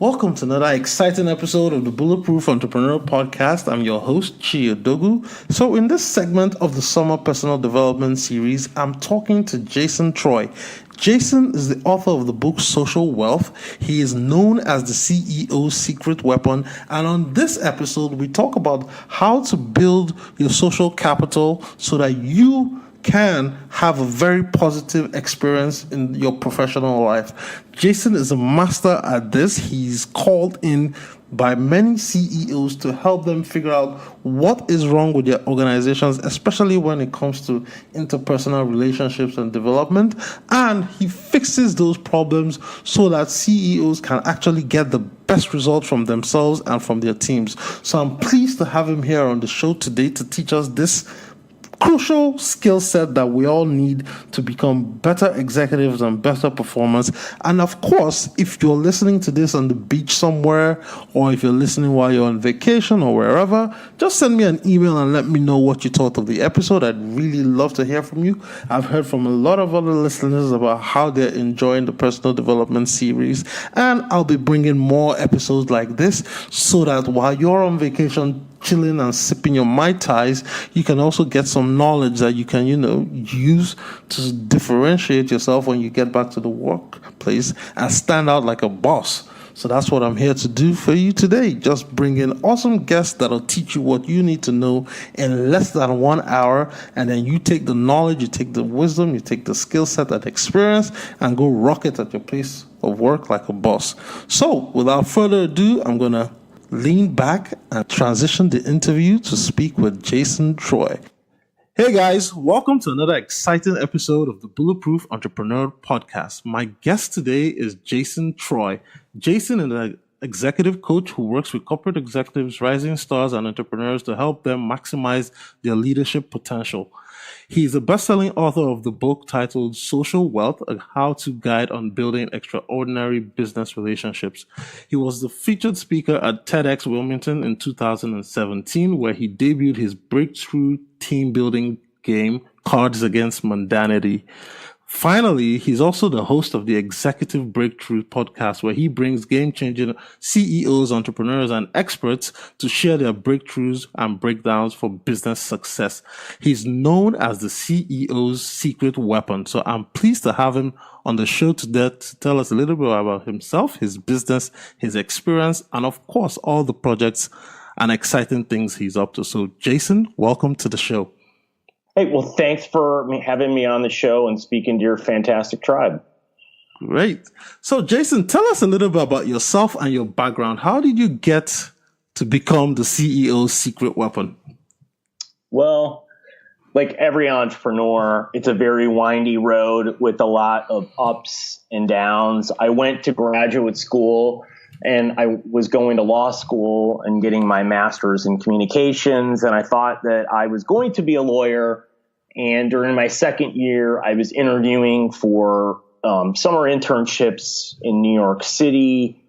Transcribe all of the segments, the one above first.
Welcome to another exciting episode of the Bulletproof Entrepreneur Podcast. I'm your host, Chi Odogu. So in this segment of the Summer Personal Development Series, I'm talking to Jason Treu. Jason is the author of the book Social Wealth. He is known as the CEO's secret weapon. And on this episode, we talk about how to build your social capital so that you can have a very positive experience in your professional life. Jason is a master at this. He's called in by many CEOs to help them figure out what is wrong with their organizations, especially when it comes to interpersonal relationships and development. And he fixes those problems so that CEOs can actually get the best results from themselves and from their teams. So I'm pleased to have him here on the show today to teach us this crucial skill set that we all need to become better executives and better performers. And of course, if you're listening to this on the beach somewhere, or if you're listening while you're on vacation or wherever, just send me an email and let me know what you thought of the episode. I'd really love to hear from you. I've heard from a lot of other listeners about how they're enjoying the personal development series, and I'll be bringing more episodes like this so that while you're on vacation chilling and sipping your Mai Tais, you can also get some knowledge that you can, use to differentiate yourself when you get back to the workplace and stand out like a boss. So that's what I'm here to do for you today. Just bring in awesome guests that'll teach you what you need to know in less than 1 hour. And then you take the knowledge, you take the wisdom, you take the skill set, that experience, and go rock it at your place of work like a boss. So without further ado, I'm going to lean back and transition the interview to speak with Jason Treu. Hey guys, welcome to another exciting episode of the Bulletproof Entrepreneur Podcast. My guest today is Jason Treu. Jason is an executive coach who works with corporate executives, rising stars, and entrepreneurs to help them maximize their leadership potential. He's a best-selling author of the book titled Social Wealth, a how-to guide on building extraordinary business relationships. He was the featured speaker at TEDxWilmington in 2017, where he debuted his breakthrough team-building game, Cards Against Mundanity. Finally, he's also the host of the Executive Breakthrough podcast, where he brings game-changing CEOs, entrepreneurs, and experts to share their breakthroughs and breakdowns for business success. He's known as the CEO's secret weapon. So I'm pleased to have him on the show today to tell us a little bit about himself, his business, his experience, and of course, all the projects and exciting things he's up to. So Jason, welcome to the show. Hey, well, thanks for having me on the show and speaking to your fantastic tribe. Great. So, Jason, tell us a little bit about yourself and your background. How did you get to become the CEO's secret weapon? Well, like every entrepreneur, it's a very windy road with a lot of ups and downs. I went to graduate school and I was going to law school and getting my master's in communications. And I thought that I was going to be a lawyer. And during my second year, I was interviewing for summer internships in New York City.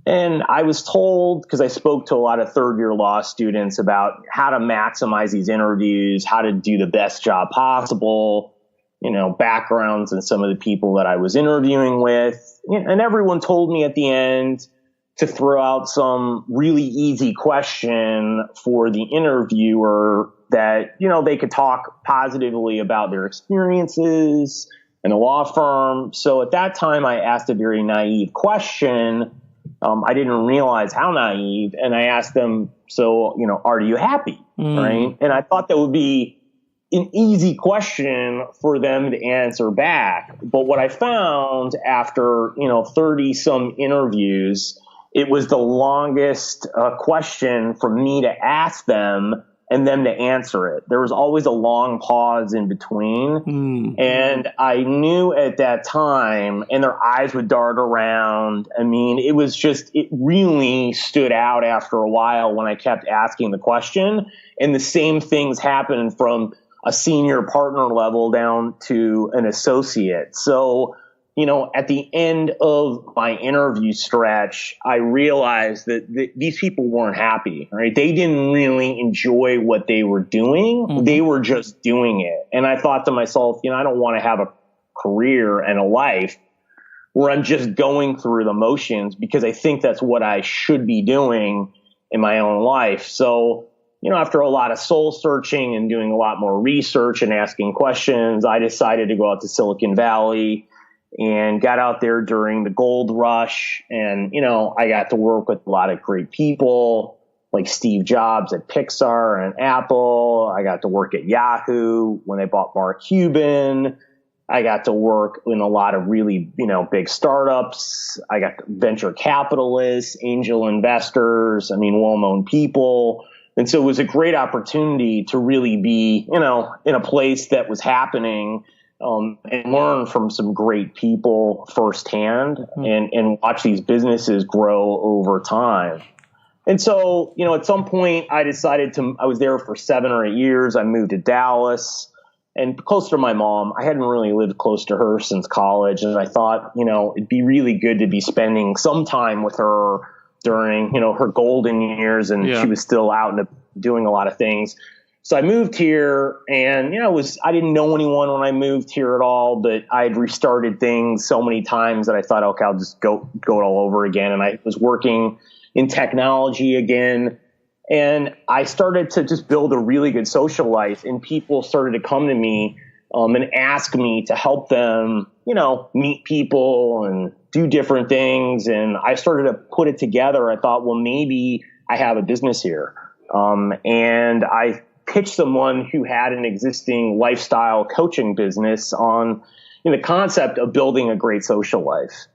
And I was told, because I spoke to a lot of third year law students about how to maximize these interviews, how to do the best job possible, backgrounds and some of the people that I was interviewing with. And everyone told me at the end to throw out some really easy question for the interviewer that, they could talk positively about their experiences in a law firm. So at that time, I asked a very naive question. I didn't realize how naive. And I asked them, so, are you happy? Right. And I thought that would be an easy question for them to answer back. But what I found after, 30 some interviews, it was the longest question for me to ask them and them to answer it. There was always a long pause in between. And I knew at that time, and their eyes would dart around. I mean, it really stood out after a while when I kept asking the question. And the same things happened from a senior partner level down to an associate. So, at the end of my interview stretch, I realized that these people weren't happy, right? They didn't really enjoy what they were doing. Mm-hmm. They were just doing it. And I thought to myself, I don't want to have a career and a life where I'm just going through the motions because I think that's what I should be doing in my own life. So, after a lot of soul searching and doing a lot more research and asking questions, I decided to go out to Silicon Valley and got out there during the gold rush. And, I got to work with a lot of great people like Steve Jobs at Pixar and Apple. I got to work at Yahoo when they bought Mark Cuban. I got to work in a lot of really, big startups. I got venture capitalists, angel investors, well-known people. And so it was a great opportunity to really be, in a place that was happening, and learn from some great people firsthand and watch these businesses grow over time. And so, at some point I was there for 7 or 8 years. I moved to Dallas and close to my mom. I hadn't really lived close to her since college. And I thought, it'd be really good to be spending some time with her during, her golden years. And she was still out and doing a lot of things. So I moved here and, I didn't know anyone when I moved here at all, but I had restarted things so many times that I thought, okay, I'll just go it all over again. And I was working in technology again. And I started to just build a really good social life, and people started to come to me and ask me to help them, meet people and do different things. And I started to put it together. I thought, well, maybe I have a business here. And I pitched someone who had an existing lifestyle coaching business on the concept of building a great social life.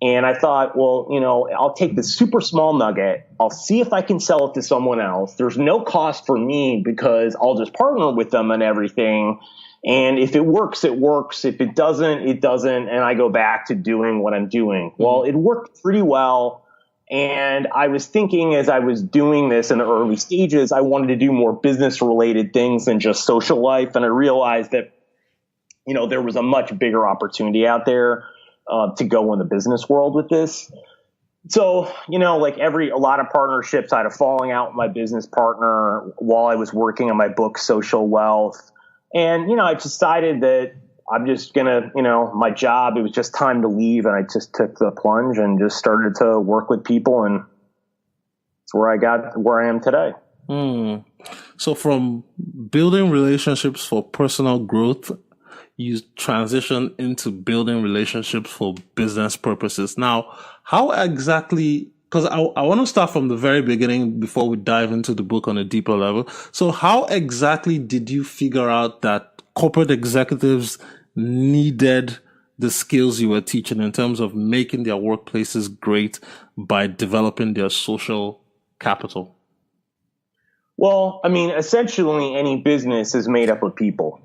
And I thought, well, I'll take this super small nugget. I'll see if I can sell it to someone else. There's no cost for me because I'll just partner with them on everything. And if it works, it works. If it doesn't, it doesn't. And I go back to doing what I'm doing. Well, it worked pretty well. And I was thinking as I was doing this in the early stages, I wanted to do more business related things than just social life. And I realized that, there was a much bigger opportunity out there to go in the business world with this. So, like a lot of partnerships, I had a falling out with my business partner while I was working on my book, Social Wealth. And, I decided that I'm just going to, my job, it was just time to leave. And I just took the plunge and just started to work with people. And it's where I am today. So from building relationships for personal growth, you transition into building relationships for business purposes. Now, how exactly, because I want to start from the very beginning before we dive into the book on a deeper level. So how exactly did you figure out that corporate executives needed the skills you were teaching in terms of making their workplaces great by developing their social capital? Well, essentially any business is made up of people.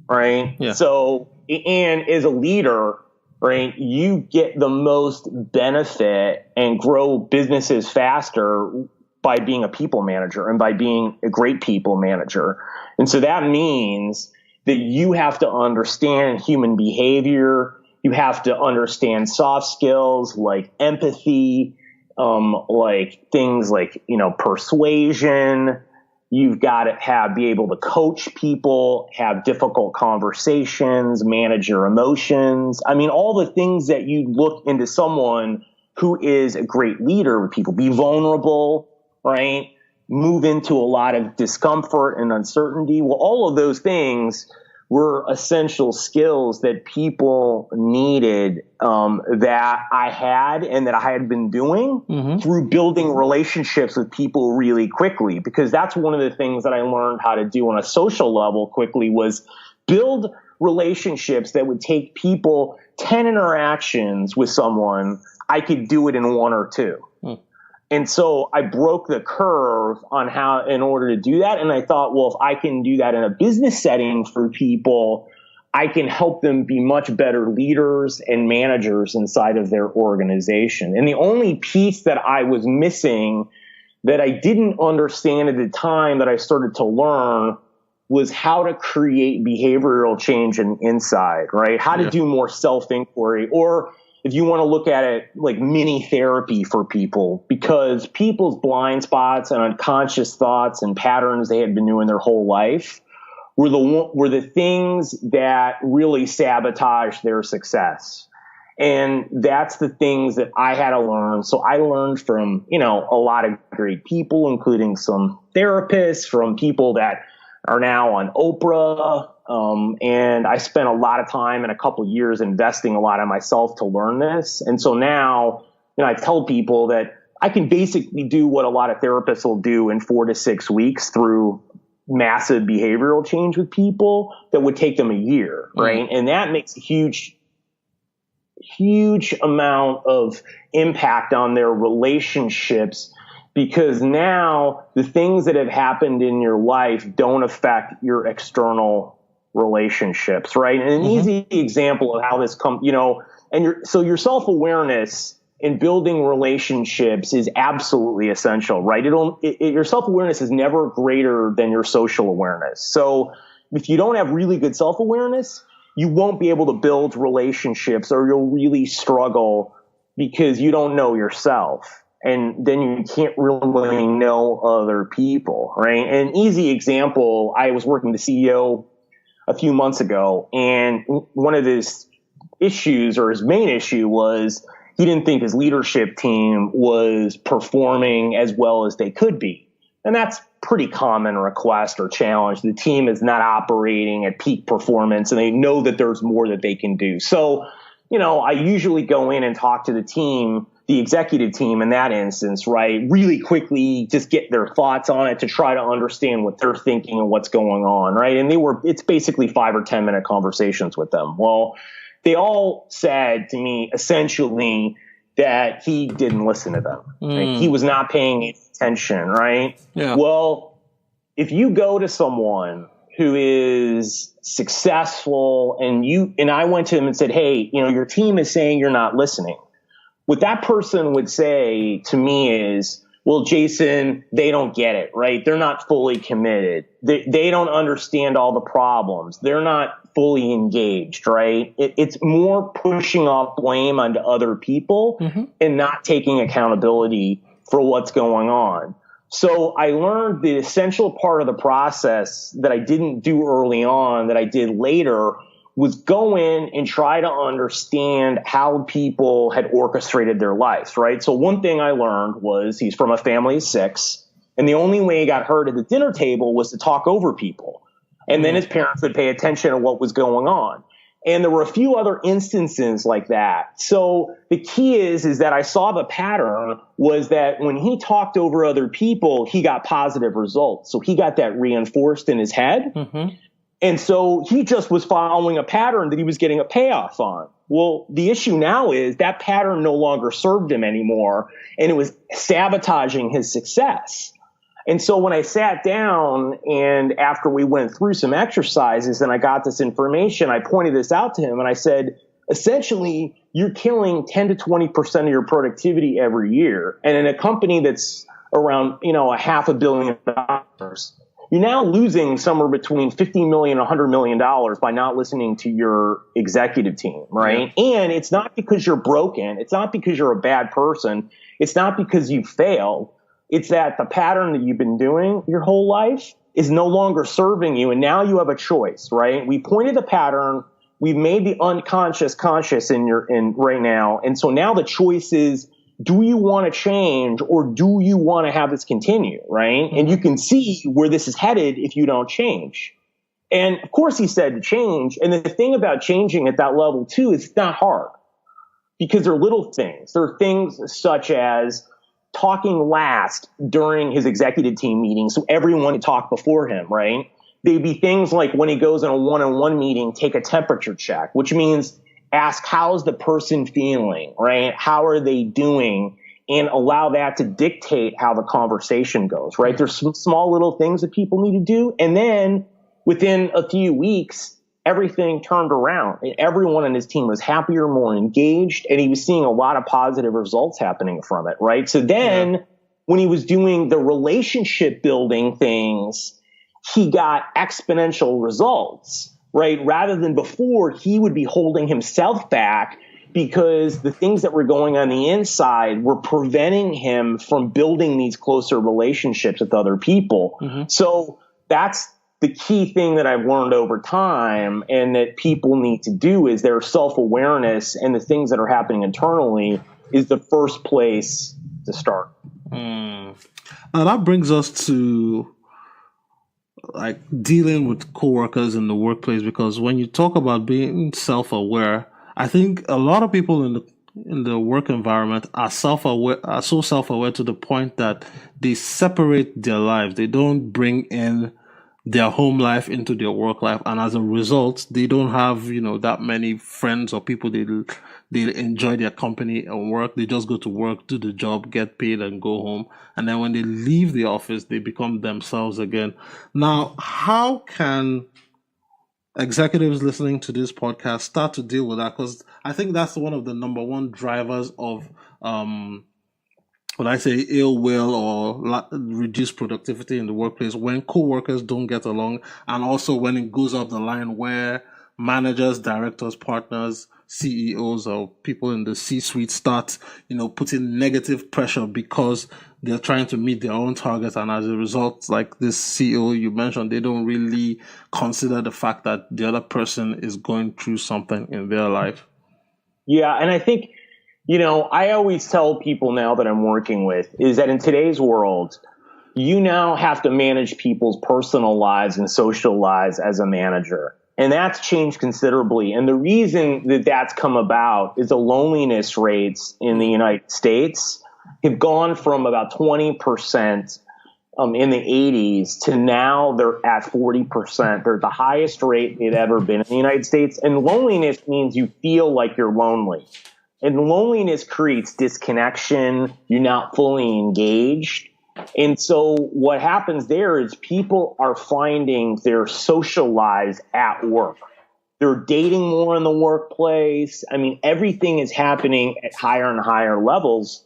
Right. Yeah. So, and as a leader, right, you get the most benefit and grow businesses faster by being a people manager and by being a great people manager. And so that means that you have to understand human behavior. You have to understand soft skills like empathy, like things like, persuasion. You've got to be able to coach people, have difficult conversations, manage your emotions. All the things that you look into someone who is a great leader with people. Be vulnerable, right? Move into a lot of discomfort and uncertainty. Well, all of those things were essential skills that people needed, that I had and that I had been doing through building relationships with people really quickly. Because that's one of the things that I learned how to do on a social level quickly was build relationships that would take people 10 interactions with someone. I could do it in 1 or 2. And so I broke the curve on how, in order to do that. And I thought, well, if I can do that in a business setting for people, I can help them be much better leaders and managers inside of their organization. And the only piece that I was missing that I didn't understand at the time that I started to learn was how to create behavioral change inside, right? How to do more self-inquiry, or if you want to look at it like mini therapy for people, because people's blind spots and unconscious thoughts and patterns they had been doing their whole life were the things that really sabotaged their success. And that's the things that I had to learn. So I learned from, a lot of great people, including some therapists, from people that are now on Oprah. And I spent a lot of time and a couple of years investing a lot in myself to learn this. And so now, I tell people that I can basically do what a lot of therapists will do in 4 to 6 weeks through massive behavioral change with people that would take them a year, right? And that makes a huge amount of impact on their relationships, because now the things that have happened in your life don't affect your external relationships, right? And an easy example of how this comes, so your self-awareness in building relationships is absolutely essential, right? Your self-awareness is never greater than your social awareness. So if you don't have really good self-awareness, you won't be able to build relationships, or you'll really struggle because you don't know yourself. And then you can't really know other people, right? An easy example, I was working with the CEO a few months ago, and one of his issues, or his main issue, was he didn't think his leadership team was performing as well as they could be. And that's pretty common request or challenge. The team is not operating at peak performance, and they know that there's more that they can do. So, I usually go in and talk to the team, the executive team in that instance, right? Really quickly, just get their thoughts on it to try to understand what they're thinking and what's going on, right? And it's basically 5 or 10 minute conversations with them. Well, they all said to me essentially that he didn't listen to them. Like, he was not paying attention, right? Yeah. Well, if you go to someone who is successful and I went to him and said, hey, your team is saying you're not listening. What that person would say to me is, well, Jason, they don't get it, right? They're not fully committed. They don't understand all the problems. They're not fully engaged, right? It's more pushing off blame onto other people and not taking accountability for what's going on. So I learned the essential part of the process that I didn't do early on, that I did later, was go in and try to understand how people had orchestrated their lives, right? So one thing I learned was he's from a family of 6, and the only way he got heard at the dinner table was to talk over people. And then his parents would pay attention to what was going on. And there were a few other instances like that. So the key is that I saw the pattern was that when he talked over other people, he got positive results. So he got that reinforced in his head. And so he just was following a pattern that he was getting a payoff on. Well, the issue now is that pattern no longer served him anymore, and it was sabotaging his success. And so when I sat down and after we went through some exercises and I got this information, I pointed this out to him and I said, essentially, you're killing 10 to 20% of your productivity every year. And in a company that's around, $500 million, you're now losing somewhere between $50 million and $100 million by not listening to your executive team, right? Yeah. And it's not because you're broken. It's not because you're a bad person. It's not because you failed. It's that the pattern that you've been doing your whole life is no longer serving you, and now you have a choice, right? We pointed the pattern. We've made the unconscious conscious in right now, and so now the choice is: do you want to change, or do you want to have this continue, right? And you can see where this is headed if you don't change. And of course, he said to change. And the thing about changing at that level too is it's not hard, because there are little things. There are things such as talking last during his executive team meeting, so everyone could talk before him, right? They'd be things like when he goes in a one-on-one meeting, take a temperature check, which means ask, how's the person feeling, right? How are they doing? And allow that to dictate how the conversation goes, right? There's some small little things that people need to do. And then within a few weeks, everything turned around. Everyone on his team was happier, more engaged, and he was seeing a lot of positive results happening from it, right? So then when he was doing the relationship building things, he got exponential results, right? Rather than before, he would be holding himself back because the things that were going on the inside were preventing him from building these closer relationships with other people. So that's the key thing that I've learned over time and that people need to do is their self-awareness and the things that are happening internally is the first place to start. And that brings us to like dealing with coworkers in the workplace, because when you talk about being self-aware, I think a lot of people in the work environment are so self-aware to the point that they separate their lives. They don't bring in their home life into their work life, and as a result, they don't have that many friends or people they enjoy their company and work. They just go to work, do the job, get paid, and go home. And then when they leave the office, they become themselves again. Now, how can executives listening to this podcast start to deal with that? Because I think that's one of the number one drivers of when I say ill will or reduced productivity in the workplace, when co-workers don't get along, and also when it goes up the line where managers, directors, partners, CEOs, or people in the C-suite start, putting negative pressure because they're trying to meet their own targets, and as a result, like this CEO you mentioned, they don't really consider the fact that the other person is going through something in their life. Yeah, and I think I always tell people now that I'm working with is that in today's world, you now have to manage people's personal lives and social lives as a manager. And that's changed considerably. And the reason that that's come about is the loneliness rates in the United States have gone from about 20% in the 80s to now they're at 40%. They're the highest rate they've ever been in the United States. And loneliness means you feel like you're lonely. And loneliness creates disconnection. You're not fully engaged. And so what happens there is people are finding their social lives at work. They're dating more in the workplace. I mean, everything is happening at higher and higher levels.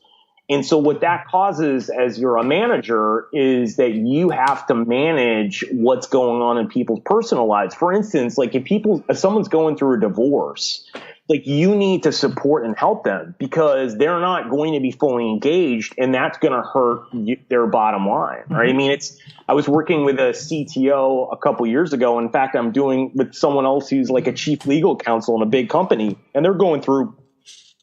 And so what that causes as you're a manager is that you have to manage what's going on in people's personal lives. For instance, like if someone's going through a divorce, like you need to support and help them because they're not going to be fully engaged, and that's going to hurt their bottom line, right? I mean, I was working with a CTO a couple years ago. In fact, I'm doing with someone else who's like a chief legal counsel in a big company, and they're going through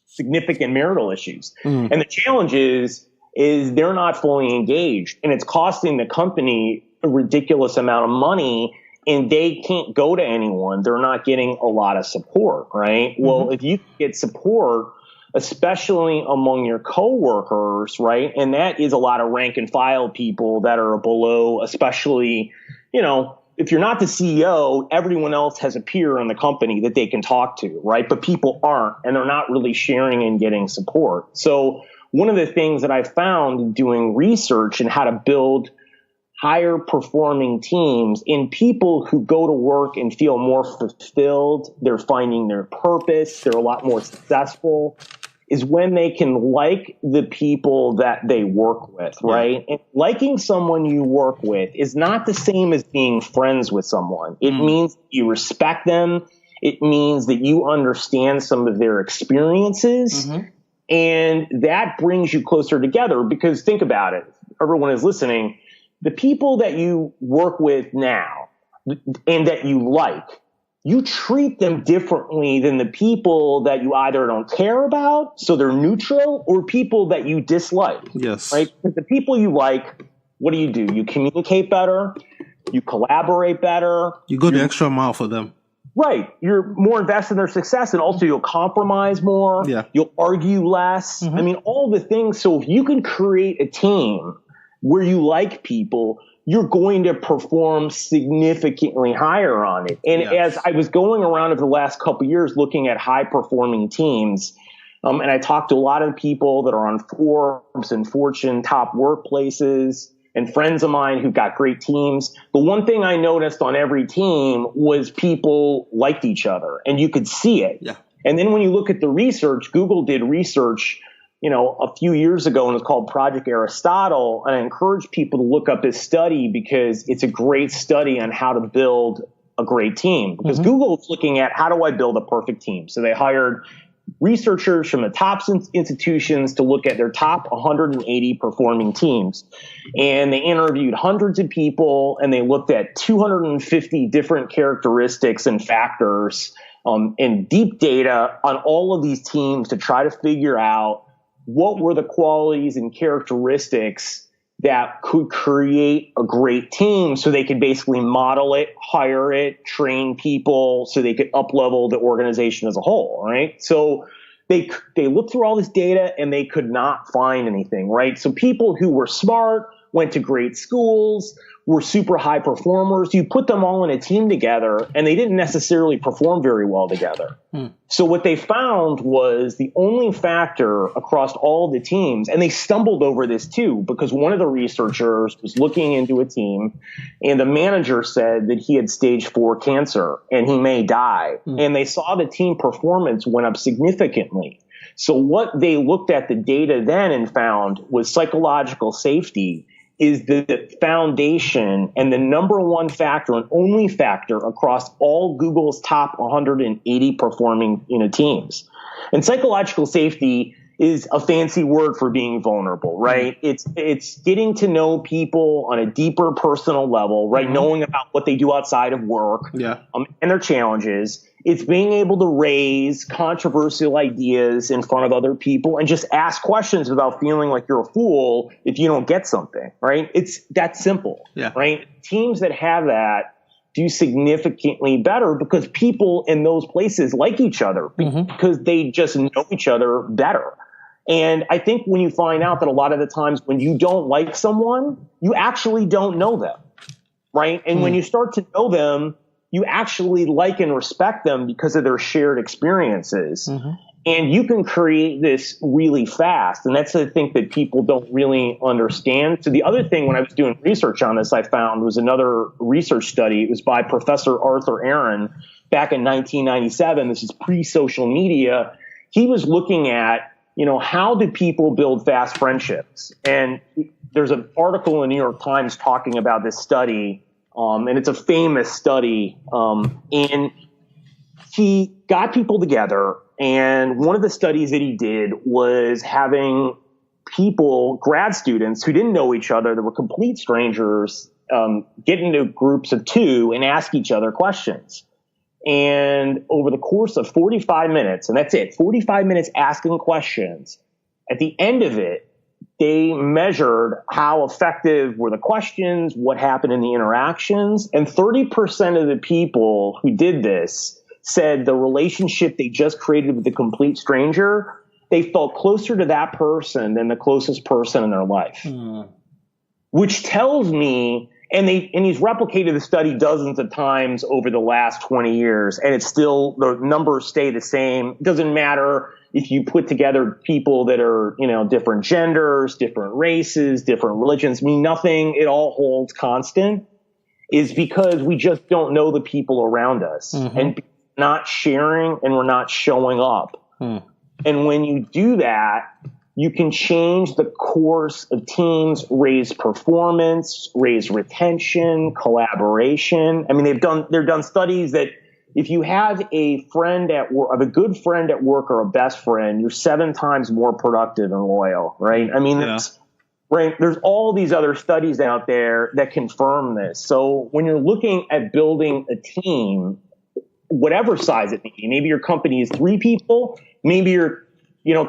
significant marital issues. And the challenge is they're not fully engaged, and it's costing the company a ridiculous amount of money. And they can't go to anyone. They're not getting a lot of support, right? Well, if you get support, especially among your coworkers, right? And that is a lot of rank and file people that are below, especially, if you're not the CEO, everyone else has a peer in the company that they can talk to, right? But people aren't, and they're not really sharing and getting support. So one of the things that I found doing research and how to build higher performing teams in people who go to work and feel more fulfilled, they're finding their purpose, they're a lot more successful, is when they can like the people that they work with, right? And liking someone you work with is not the same as being friends with someone. It means you respect them. It means that you understand some of their experiences. And that brings you closer together because think about it. Everyone is listening. The people that you work with now and that you like, you treat them differently than the people that you either don't care about, so they're neutral, or people that you dislike. Yes. Right? Because the people you like, what do? You communicate better, you collaborate better. You go the extra mile for them. Right. You're more invested in their success, and also you'll compromise more. Yeah. You'll argue less. I mean, all the things. So if you can create a team where you like people, you're going to perform significantly higher on it. And as I was going around over the last couple of years looking at high performing teams, and I talked to a lot of people that are on Forbes and Fortune top workplaces and friends of mine who've got great teams. The one thing I noticed on every team was people liked each other, and you could see it. Yeah. And then when you look at the research, Google did research a few years ago, and it's called Project Aristotle. And I encourage people to look up this study because it's a great study on how to build a great team. Because Google is looking at how do I build a perfect team? So they hired researchers from the top institutions to look at their top 180 performing teams. And they interviewed hundreds of people, and they looked at 250 different characteristics and factors and deep data on all of these teams to try to figure out what were the qualities and characteristics that could create a great team, so they could basically model it, hire it, train people, so they could up-level the organization as a whole, right? So they looked through all this data and they could not find anything, right? So people who were smart, went to great schools, were super high performers, you put them all in a team together and they didn't necessarily perform very well together. So what they found was the only factor across all the teams, and they stumbled over this too, because one of the researchers was looking into a team and the manager said that he had stage 4 cancer and he may die. And they saw the team performance went up significantly. So what they looked at the data then and found was psychological safety is the foundation and the number one factor and only factor across all Google's top 180 performing teams. And psychological safety is a fancy word for being vulnerable, right? It's getting to know people on a deeper personal level, right? Knowing about what they do outside of work and their challenges. It's being able to raise controversial ideas in front of other people and just ask questions without feeling like you're a fool if you don't get something, right? It's that simple, right? Teams that have that do significantly better because people in those places like each other because they just know each other better. And I think when you find out that a lot of the times when you don't like someone, you actually don't know them, right? And when you start to know them, you actually like and respect them because of their shared experiences. And you can create this really fast. And that's the thing that people don't really understand. So the other thing when I was doing research on this, I found was another research study. It was by Professor Arthur Aaron back in 1997. This is pre-social media. He was looking at, how do people build fast friendships? And there's an article in the New York Times talking about this study. And it's a famous study. And he got people together. And one of the studies that he did was having people, grad students who didn't know each other, that were complete strangers, get into groups of 2 and ask each other questions. And over the course of 45 minutes, and that's it, 45 minutes asking questions, at the end of it, they measured how effective were the questions, what happened in the interactions, and 30% of the people who did this said the relationship they just created with the complete stranger, they felt closer to that person than the closest person in their life. Which tells me, and he's replicated the study dozens of times over the last 20 years, and it's still, the numbers stay the same. It doesn't matter if you put together people that are, different genders, different races, different religions, nothing, it all holds constant, is because we just don't know the people around us and not sharing and we're not showing up. And when you do that, you can change the course of teams, raise performance, raise retention, collaboration. They've done studies that if you have a friend at work, a good friend at work or a best friend, you're 7 times more productive and loyal, right? There's all these other studies out there that confirm this. So when you're looking at building a team, whatever size it may be, maybe your company is 3 people, maybe your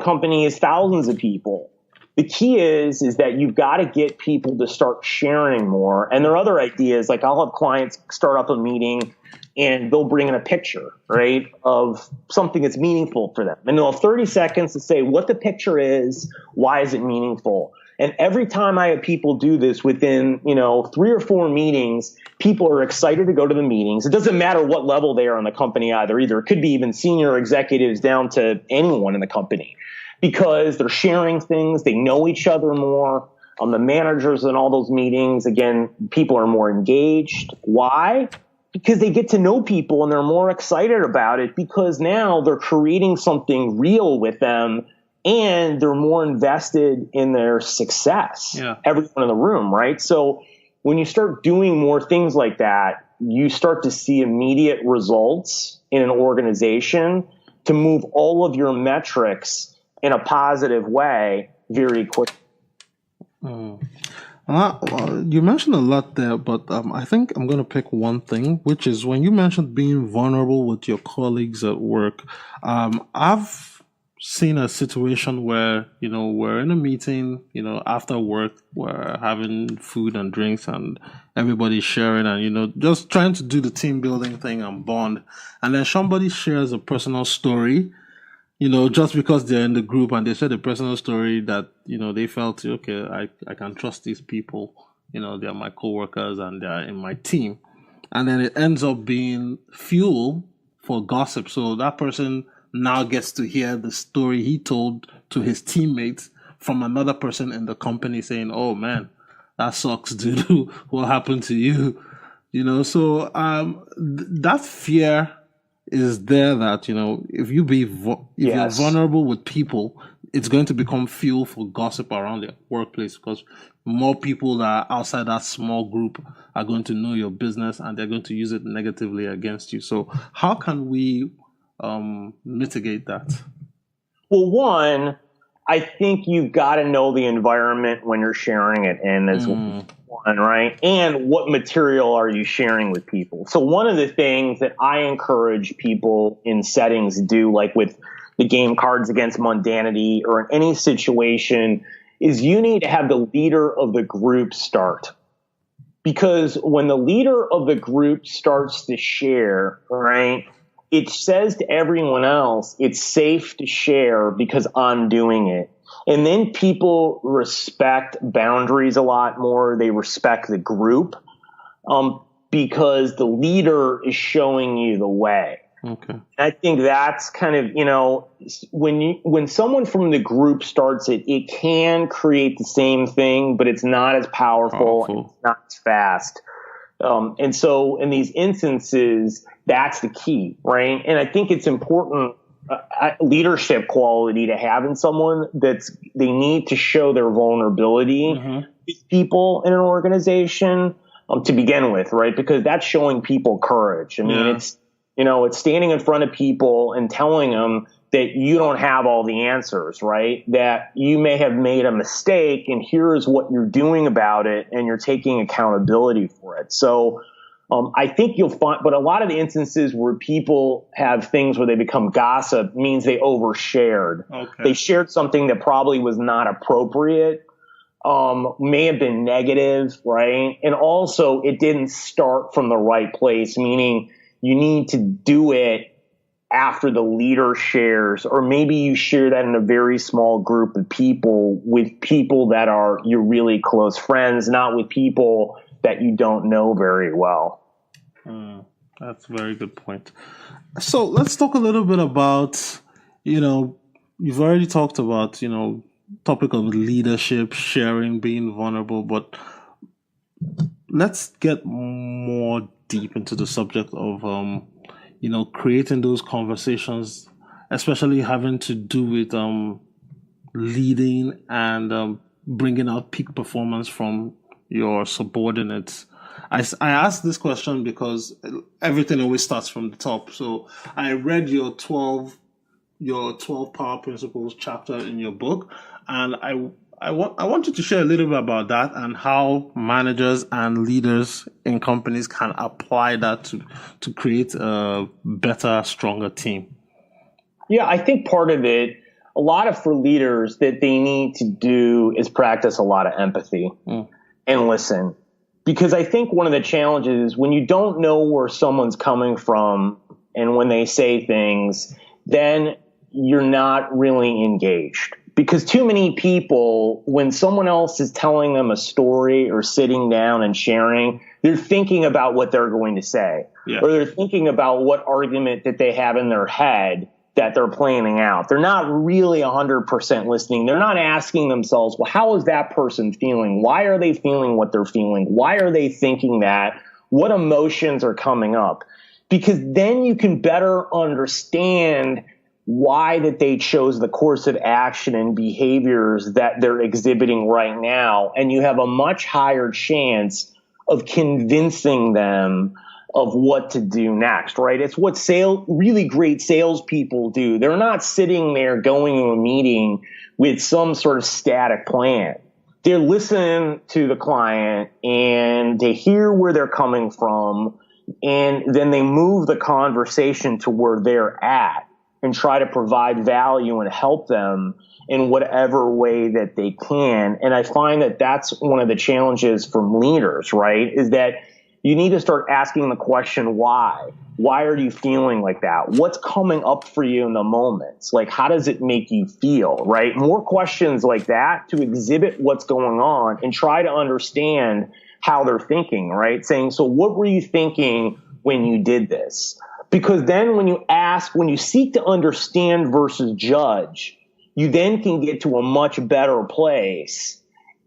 company is thousands of people. The key is that you've got to get people to start sharing more. And there are other ideas, like I'll have clients start up a meeting and they'll bring in a picture, right, of something that's meaningful for them. And they'll have 30 seconds to say what the picture is, why is it meaningful? And every time I have people do this within, 3 or 4 meetings, people are excited to go to the meetings. It doesn't matter what level they are in the company either. It could be even senior executives down to anyone in the company, because they're sharing things. They know each other more. The managers in all those meetings, again, people are more engaged. Why? Because they get to know people and they're more excited about it, because now they're creating something real with them. And they're more invested in their success, everyone in the room, right? So when you start doing more things like that, you start to see immediate results in an organization to move all of your metrics in a positive way very quickly. You mentioned a lot there, but I think I'm going to pick one thing, which is when you mentioned being vulnerable with your colleagues at work. I've seen a situation where, we're in a meeting, after work, we're having food and drinks and everybody's sharing and, just trying to do the team building thing and bond. And then somebody shares a personal story, just because they're in the group and they said a personal story that, they felt, okay, I can trust these people, they're my coworkers and they're in my team. And then it ends up being fuel for gossip. So that person now gets to hear the story he told to his teammates from another person in the company saying, oh man, that sucks, dude. What happened to you? So that fear is there that, if you're vulnerable with people, it's going to become fuel for gossip around the workplace because more people that are outside that small group are going to know your business and they're going to use it negatively against you. So how can we mitigate that? Well, one, I think you've got to know the environment when you're sharing it in as one, right? And what material are you sharing with people? So one of the things that I encourage people in settings do, like with the game Cards Against Mundanity or in any situation, is you need to have the leader of the group start. Because when the leader of the group starts to share, right, it says to everyone else, it's safe to share because I'm doing it. And then people respect boundaries a lot more. They respect the group because the leader is showing you the way. Okay. I think that's kind of, when someone from the group starts it, it can create the same thing, but it's not as powerful. And it's not as fast. And so in these instances, that's the key, right? And I think it's important leadership quality to have in someone they need to show their vulnerability with people in an organization to begin with, right? Because that's showing people courage. I mean, it's standing in front of people and telling them that you don't have all the answers, right? That you may have made a mistake and here's what you're doing about it and you're taking accountability for it. So I think you'll find, but a lot of the instances where people have things where they become gossip means they overshared. Okay. They shared something that probably was not appropriate, may have been negative, right? And also it didn't start from the right place, meaning you need to do it after the leader shares, or maybe you share that in a very small group of people with people that are your really close friends, not with people that you don't know very well. That's a very good point. So let's talk a little bit about, you've already talked about, topic of leadership, sharing, being vulnerable, but let's get more deep into the subject of, creating those conversations, especially having to do with leading and bringing out peak performance from your subordinates. I asked this question because everything always starts from the top. So I read your 12 Power Principles chapter in your book, and I want you to share a little bit about that and how managers and leaders in companies can apply that to create a better, stronger team. Yeah, I think part of it, a lot of for leaders that they need to do is practice a lot of empathy and listen. Because I think one of the challenges is when you don't know where someone's coming from and when they say things, then you're not really engaged. Because too many people, when someone else is telling them a story or sitting down and sharing, they're thinking about what they're going to say. Yeah. Or they're thinking about what argument that they have in their head that they're planning out. They're not really 100% listening. They're not asking themselves, well, how is that person feeling? Why are they feeling what they're feeling? Why are they thinking that? What emotions are coming up? Because then you can better understand why that they chose the course of action and behaviors that they're exhibiting right now. And you have a much higher chance of convincing them of what to do next, right? It's what really great salespeople do. They're not sitting there going to a meeting with some sort of static plan. They're listening to the client and they hear where they're coming from, and then they move the conversation to where they're at and try to provide value and help them in whatever way that they can. And I find that that's one of the challenges from leaders, right? Is that you need to start asking the question, why? Why are you feeling like that? What's coming up for you in the moments? Like, how does it make you feel, right? More questions like that to exhibit what's going on and try to understand how they're thinking, right? Saying, so what were you thinking when you did this? Because then when you seek to understand versus judge, you then can get to a much better place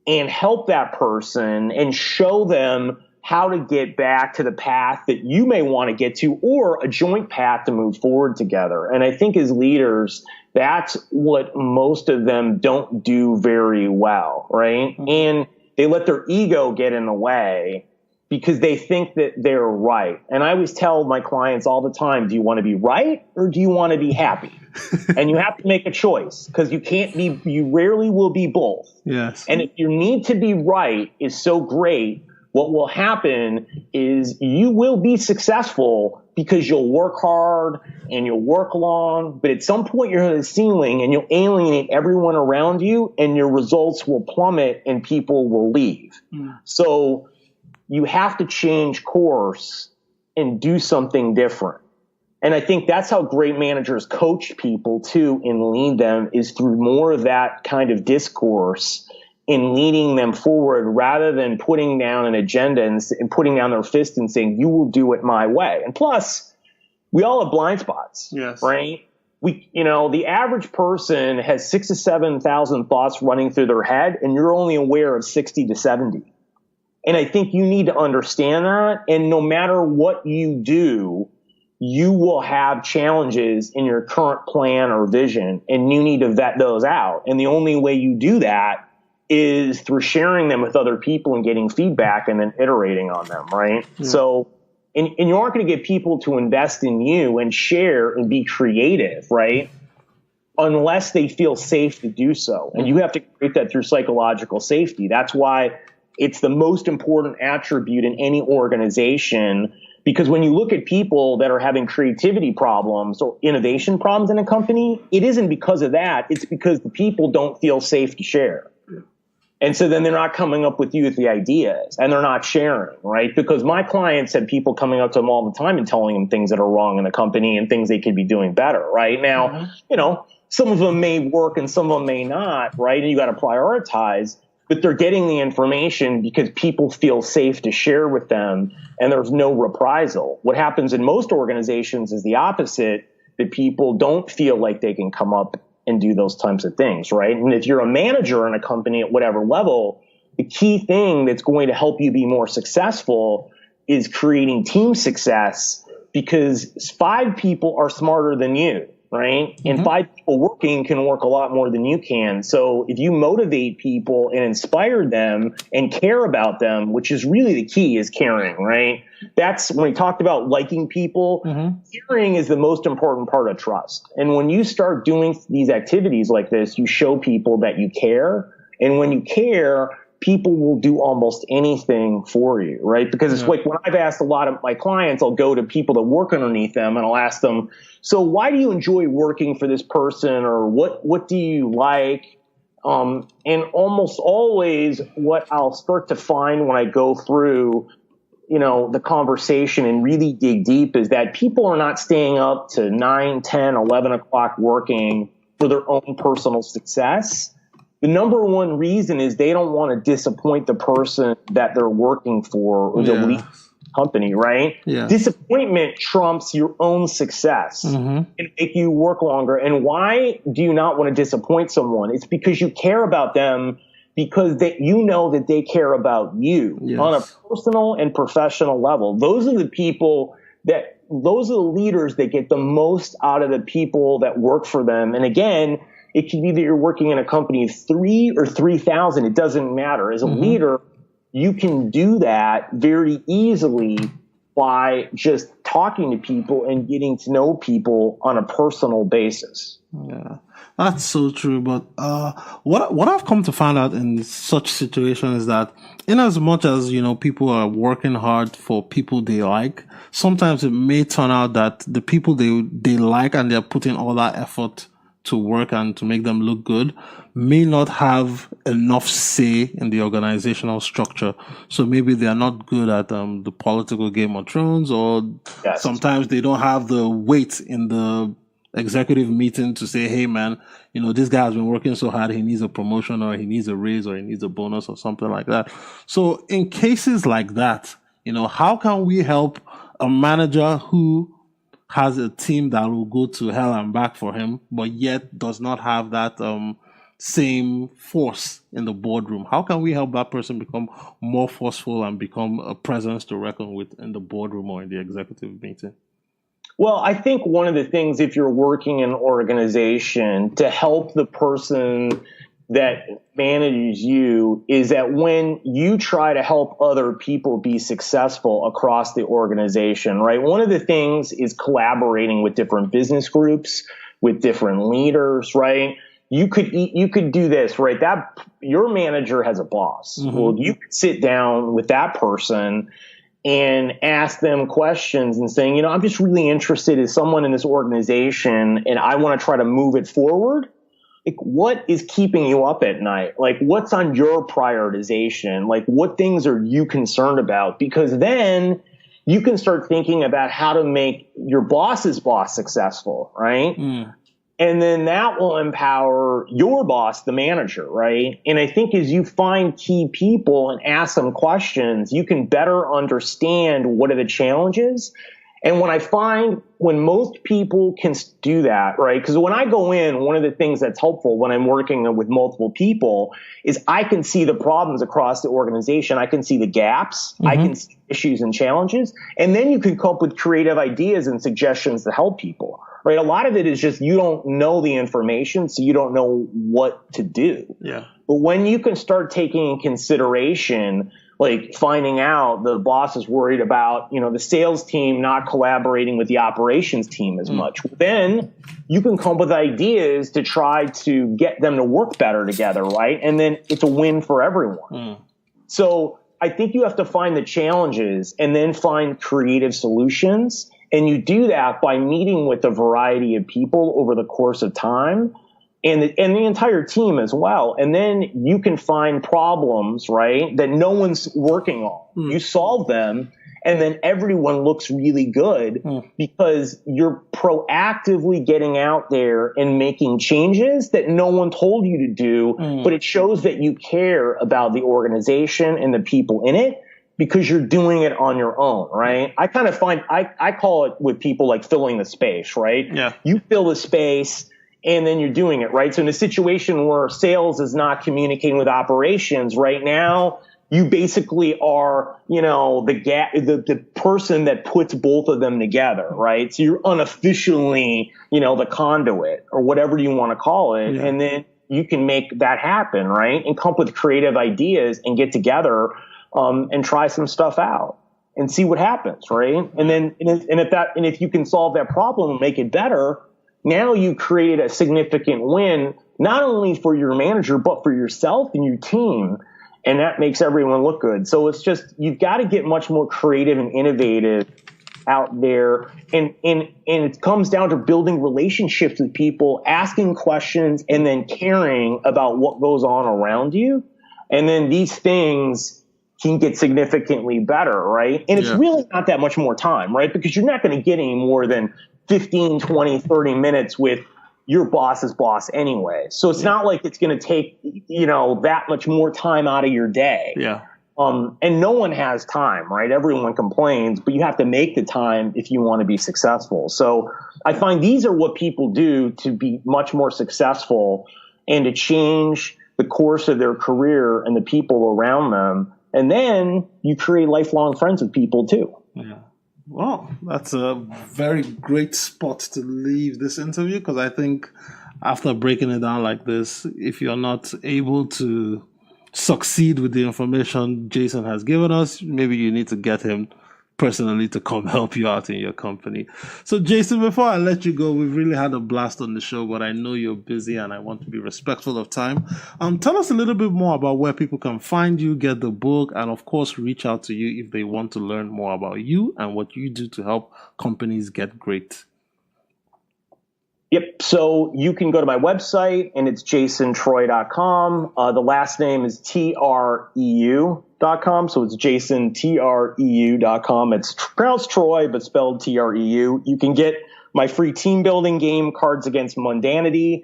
and help that person and show them how to get back to the path that you may want to get to, or a joint path to move forward together. And I think as leaders, that's what most of them don't do very well, right? Mm-hmm. And they let their ego get in the way because they think that they're right. And I always tell my clients all the time, do you want to be right or do you want to be happy? And you have to make a choice, because you rarely will be both. Yes. And if your need to be right is so great, what will happen is you will be successful because you'll work hard and you'll work long, but at some point you're at the ceiling and you'll alienate everyone around you and your results will plummet and people will leave. Mm. So you have to change course and do something different. And I think that's how great managers coach people too and lead them, is through more of that kind of discourse in leading them forward, rather than putting down an agenda and putting down their fist and saying, you will do it my way. And plus, we all have blind spots, yes, right? The average person has 6,000 to 7,000 thoughts running through their head, and you're only aware of 60 to 70. And I think you need to understand that. And no matter what you do, you will have challenges in your current plan or vision, and you need to vet those out. And the only way you do that is through sharing them with other people and getting feedback and then iterating on them, right? Yeah. So, and you aren't going to get people to invest in you and share and be creative, right? Unless they feel safe to do so. And you have to create that through psychological safety. That's why it's the most important attribute in any organization, because when you look at people that are having creativity problems or innovation problems in a company, it isn't because of that. It's because the people don't feel safe to share. And so then they're not coming up with you with the ideas, and they're not sharing, right? Because my clients have people coming up to them all the time and telling them things that are wrong in the company and things they could be doing better, right? Now, some of them may work and some of them may not, right? And you got to prioritize, but they're getting the information because people feel safe to share with them, and there's no reprisal. What happens in most organizations is the opposite, that people don't feel like they can come up and do those types of things, right? And if you're a manager in a company at whatever level, the key thing that's going to help you be more successful is creating team success, because 5 people are smarter than you, right? Mm-hmm. And 5 people working can work a lot more than you can. So if you motivate people and inspire them and care about them, which is really the key, is caring, right? That's when we talked about liking people. Mm-hmm. Caring is the most important part of trust. And when you start doing these activities like this, you show people that you care. And when you care, people will do almost anything for you, right? Because it's like when I've asked a lot of my clients, I'll go to people that work underneath them and I'll ask them, so why do you enjoy working for this person, or what do you like? And almost always what I'll start to find when I go through the conversation and really dig deep is that people are not staying up to 9, 10, 11 o'clock working for their own personal success. The number one reason is they don't want to disappoint the person that they're working for, or the lead company, right? Yeah. Disappointment trumps your own success and make you work longer. And why do you not want to disappoint someone? It's because you care about them, because that they care about you on a personal and professional level. Those are the leaders that get the most out of the people that work for them. And again, it could be that you're working in a company of 3 or 3,000. It doesn't matter. As a leader, you can do that very easily by just talking to people and getting to know people on a personal basis. Yeah, that's so true. But what I've come to find out in such situations is that, in as much as people are working hard for people they like, sometimes it may turn out that the people they like and they're putting all that effort to work and to make them look good may not have enough say in the organizational structure. So maybe they are not good at the political Game of Thrones, or Yes. sometimes they don't have the weight in the executive meeting to say, hey man, this guy has been working so hard, he needs a promotion or he needs a raise or he needs a bonus or something like that. So in cases like that, how can we help a manager who has a team that will go to hell and back for him, but yet does not have that same force in the boardroom? How can we help that person become more forceful and become a presence to reckon with in the boardroom or in the executive meeting? Well, I think one of the things, if you're working in an organization, to help the person that manages you, is that when you try to help other people be successful across the organization, right? One of the things is collaborating with different business groups, with different leaders, right? You could do this, right? That your manager has a boss. Mm-hmm. Well, you could sit down with that person and ask them questions and saying, I'm just really interested as someone in this organization and I want to try to move it forward. Like, what is keeping you up at night? Like, what's on your prioritization? Like, what things are you concerned about? Because then you can start thinking about how to make your boss's boss successful, right? Mm. And then that will empower your boss, the manager, right? And I think as you find key people and ask them questions, you can better understand what are the challenges. And when most people can do that, right? Because when I go in, one of the things that's helpful when I'm working with multiple people is I can see the problems across the organization. I can see the gaps. Mm-hmm. I can see issues and challenges. And then you can come up with creative ideas and suggestions to help people, right? A lot of it is just you don't know the information, so you don't know what to do. Yeah. But when you can start taking in consideration, like finding out the boss is worried about, the sales team not collaborating with the operations team as much, then you can come up with ideas to try to get them to work better together, right? And then it's a win for everyone. So I think you have to find the challenges and then find creative solutions. And you do that by meeting with a variety of people over the course of time. And the entire team as well. And then you can find problems, right, that no one's working on. You solve them, and then everyone looks really good because you're proactively getting out there and making changes that no one told you to do, but it shows that you care about the organization and the people in it because you're doing it on your own, right? I kind of I call it with people like filling the space, right? Yeah. You fill the space, and then you're doing it, right? So in a situation where sales is not communicating with operations right now, you basically are, the person that puts both of them together, right? So you're unofficially, the conduit or whatever you want to call it. Yeah. And then you can make that happen, right? And come up with creative ideas and get together and try some stuff out and see what happens, right? And then, if you can solve that problem and make it better, now you created a significant win, not only for your manager, but for yourself and your team. And that makes everyone look good. So it's just, you've got to get much more creative and innovative out there. And it comes down to building relationships with people, asking questions, and then caring about what goes on around you. And then these things can get significantly better, right? And it's really not that much more time, right? Because you're not going to get any more than 15, 20, 30 minutes with your boss's boss anyway. So it's not like it's going to take, that much more time out of your day. Yeah. And no one has time, right? Everyone complains, but you have to make the time if you want to be successful. So I find these are what people do to be much more successful and to change the course of their career and the people around them. And then you create lifelong friends with people too. Yeah. Well, that's a very great spot to leave this interview, because I think after breaking it down like this, if you're not able to succeed with the information Jason has given us, maybe you need to get him personally to come help you out in your company. So Jason, before I let you go, we've really had a blast on the show, but I know you're busy and I want to be respectful of time. Tell us a little bit more about where people can find you, get the book, and of course, reach out to you if they want to learn more about you and what you do to help companies get great. Yep. So you can go to my website, and it's jasontreu.com. The last name is treu.com. So it's jasontreu.com. It's pronounced Troy, but spelled Treu. You can get my free team building game, Cards Against Mundanity,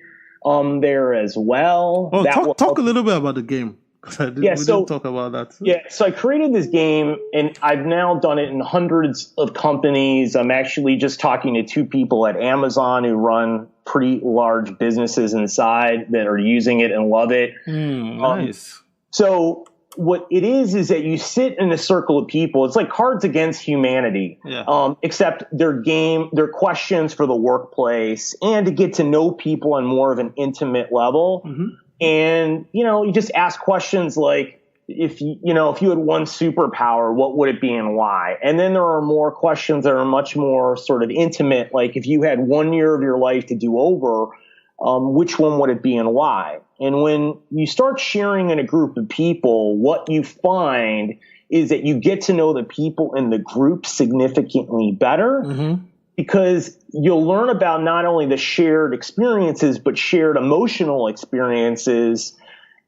there as well. Oh, talk a little bit about the game. We didn't talk about that. Yeah, so I created this game, and I've now done it in hundreds of companies. I'm actually just talking to 2 people at Amazon who run pretty large businesses inside that are using it and love it. Nice. So what it is that you sit in a circle of people. It's like Cards Against Humanity, except they're questions for the workplace and to get to know people on more of an intimate level. Mm-hmm. And, you just ask questions like, if you had one superpower, what would it be and why? And then there are more questions that are much more sort of intimate, like if you had 1 year of your life to do over, which one would it be and why? And when you start sharing in a group of people, what you find is that you get to know the people in the group significantly better. Mm-hmm. Because you'll learn about not only the shared experiences, but shared emotional experiences.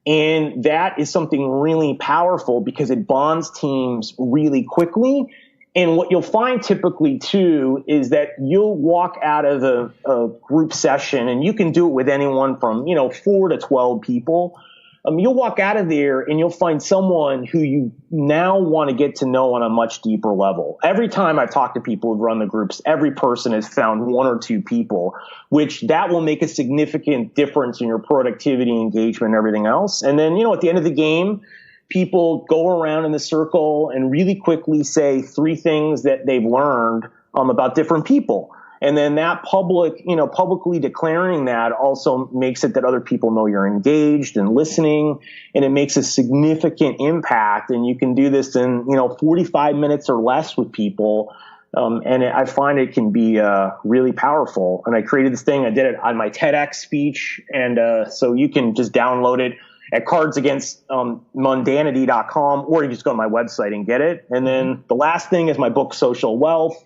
And that is something really powerful because it bonds teams really quickly. And what you'll find typically, too, is that you'll walk out of a group session, and you can do it with anyone from, 4 to 12 people. You'll walk out of there and you'll find someone who you now want to get to know on a much deeper level. Every time I talk to people who run the groups, every person has found 1 or 2 people, which that will make a significant difference in your productivity, engagement, and everything else. And then, at the end of the game, people go around in the circle and really quickly say 3 things that they've learned about different people. And then that publicly declaring that also makes it that other people know you're engaged and listening, and it makes a significant impact. And you can do this in, 45 minutes or less with people. And I find it can be really powerful. And I created this thing. I did it on my TEDx speech. And so you can just download it at cardsagainstmundanity.com, or you just go to my website and get it. And then the last thing is my book, Social Wealth.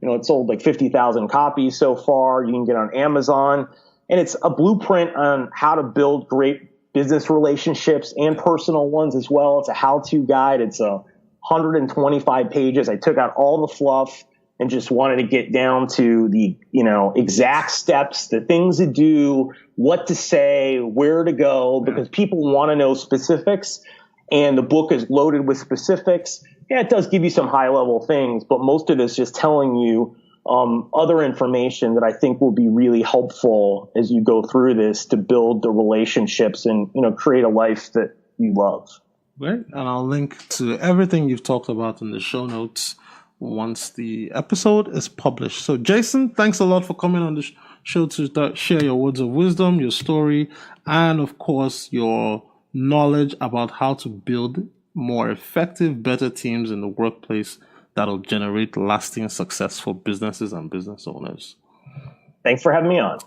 It sold like 50,000 copies so far. You can get it on Amazon. And it's a blueprint on how to build great business relationships and personal ones as well. It's a how-to guide. It's 125 pages. I took out all the fluff and just wanted to get down to the, exact steps, the things to do, what to say, where to go, because people want to know specifics. And the book is loaded with specifics. Yeah, it does give you some high-level things, but most of it is just telling you other information that I think will be really helpful as you go through this to build the relationships and, create a life that you love. Great. And I'll link to everything you've talked about in the show notes once the episode is published. So, Jason, thanks a lot for coming on the show to share your words of wisdom, your story, and, of course, your knowledge about how to build more effective, better teams in the workplace that'll generate lasting success for businesses and business owners. Thanks for having me on.